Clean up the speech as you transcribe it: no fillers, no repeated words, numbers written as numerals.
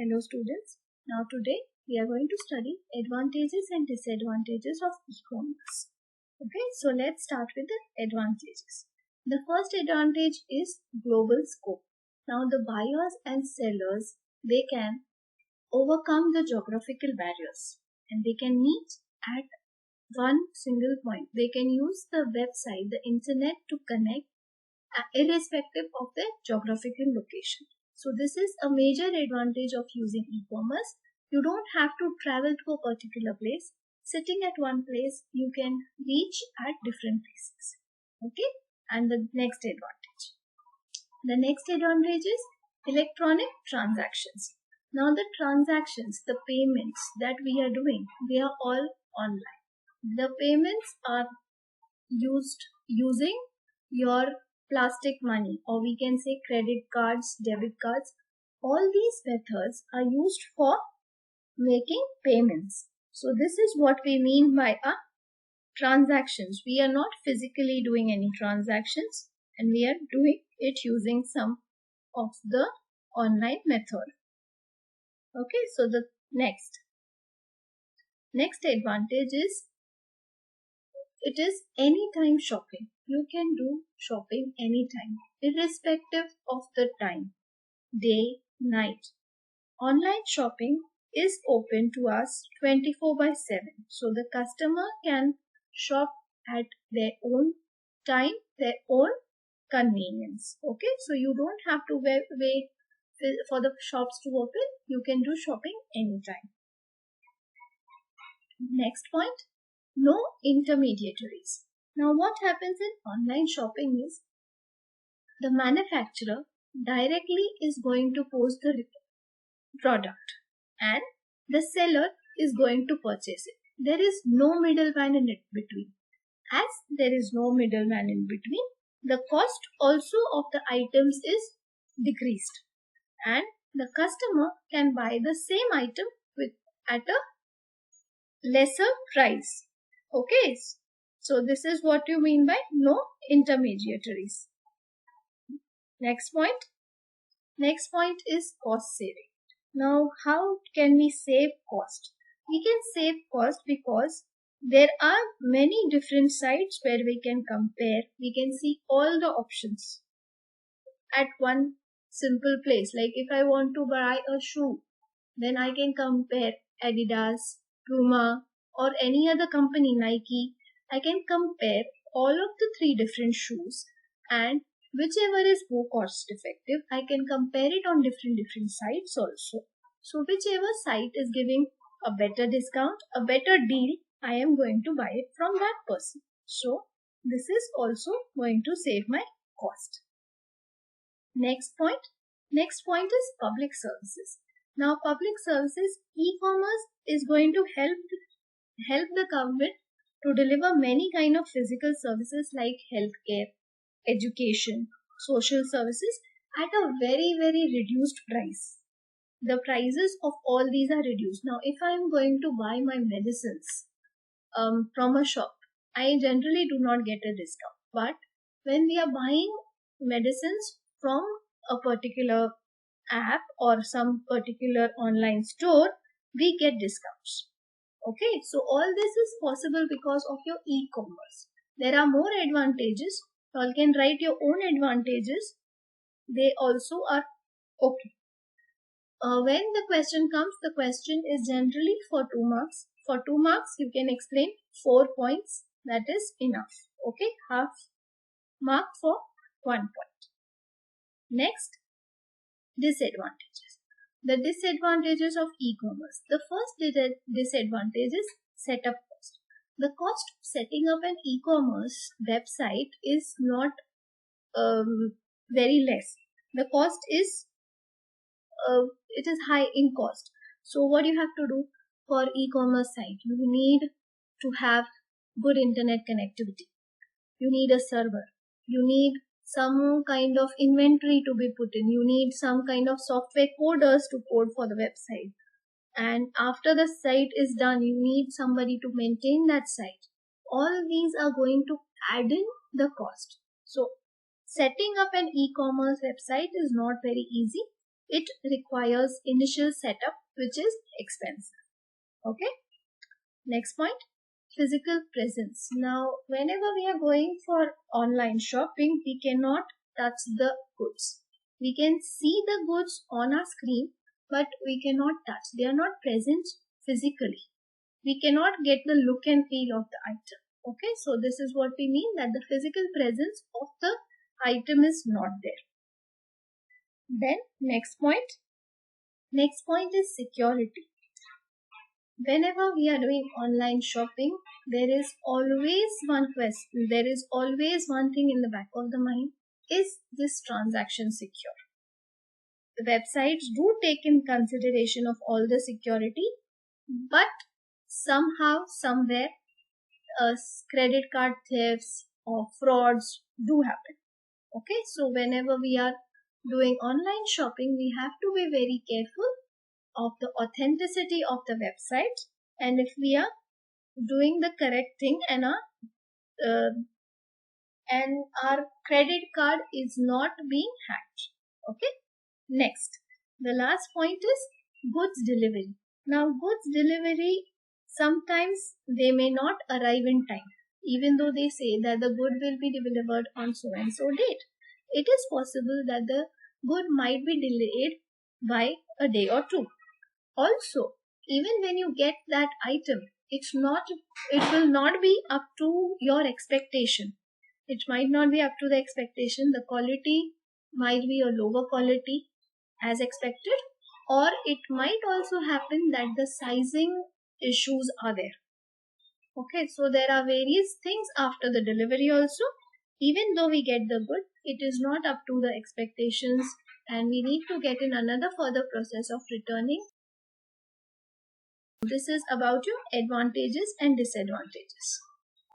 Hello students. Now today we are going to study advantages and disadvantages of e-commerce. Okay, so let's start with the advantages. The first advantage is global scope. Now the buyers and sellers, they can overcome the geographical barriers and they can meet at one single point. They can use the website, the internet to connect irrespective of their geographical location. So this is a major advantage of using e-commerce. You don't have to travel to a particular place. Sitting at one place, you can reach at different places. Okay. And the next advantage. The next advantage is electronic transactions. Now the transactions, the payments that we are doing, they are all online. The payments are using your plastic money, or we can say credit cards, debit cards. All these methods are used for making payments. So this is what we mean by a transactions. We are not physically doing any transactions and we are doing it using some of the online method. Okay, so the next advantage is it is anytime shopping. You can do shopping anytime, irrespective of the time, day, night. Online shopping is open to us 24/7. So the customer can shop at their own time, their own convenience. Okay, so you don't have to wait for the shops to open. You can do shopping anytime. Next point. No intermediaries. Now what happens in online shopping is the manufacturer directly is going to post the product and the seller is going to purchase it. There is no middleman in between. As there is no middleman in between, the cost also of the items is decreased and the customer can buy the same item at a lesser price. Okay, so this is what you mean by no intermediaries. Next point is cost saving. Now, how can we save cost? We can save cost because there are many different sites where we can compare. We can see all the options at one simple place. Like if I want to buy a shoe, then I can compare Adidas, Puma, or any other company, Nike. I can compare all of the 3 different shoes and whichever is more cost effective, I can compare it on different sites also. So whichever site is giving a better discount, a better deal, I am going to buy it from that person. So this is also going to save my cost. Next point is public services. Now public services, e-commerce is going to help the government to deliver many kind of physical services like healthcare, education, social services at a very reduced price. The prices of all these are reduced. Now if I am going to buy my medicines from a shop, I generally do not get a discount. But when we are buying medicines from a particular app or some particular online store, we get discounts. Okay, so all this is possible because of your e-commerce. There are more advantages. You all can write your own advantages. They also are okay. When the question comes, the question is generally for 2 marks. For 2 marks, you can explain 4 points. That is enough. Okay, half mark for 1 point. Next, disadvantages. The disadvantages of e-commerce. The first disadvantage is setup cost. The cost of setting up an e-commerce website is not very less. The cost is it is high in cost. So what you have to do for e-commerce site? You need to have good internet connectivity. You need a server. You need some kind of inventory to be put in. You need some kind of software coders to code for the website. And after the site is done, you need somebody to maintain that site. All these are going to add in the cost. So setting up an e-commerce website is not very easy. it requires initial setup, which is expensive. Okay. Next point, physical presence. Now, whenever we are going for online shopping, we cannot touch the goods. We can see the goods on our screen, but we cannot touch. They are not present physically. We cannot get the look and feel of the item. Okay, so this is what we mean, that the physical presence of the item is not there. Then next point is security. Whenever we are doing online shopping, there is always one question, there is always one thing in the back of the mind: is this transaction secure? The websites do take in consideration of all the security, but somehow, somewhere, credit card thefts or frauds do happen. Okay, so whenever we are doing online shopping, we have to be very careful of the authenticity of the website, and if we are doing the correct thing and our credit card is not being hacked. Okay. Next, the last point is goods delivery. Now, goods delivery, sometimes they may not arrive in time, even though they say that the good will be delivered on so and so date. It is possible that the good might be delayed by a day or two. Also, even when you get that item, it will not be up to your expectation. It might not be up to the expectation. The quality might be a lower quality as expected, or it might also happen that the sizing issues are there. Okay, so there are various things after the delivery also. Even though we get the good, it is not up to the expectations, and we need to get in another further process of returning. This is about your advantages and disadvantages.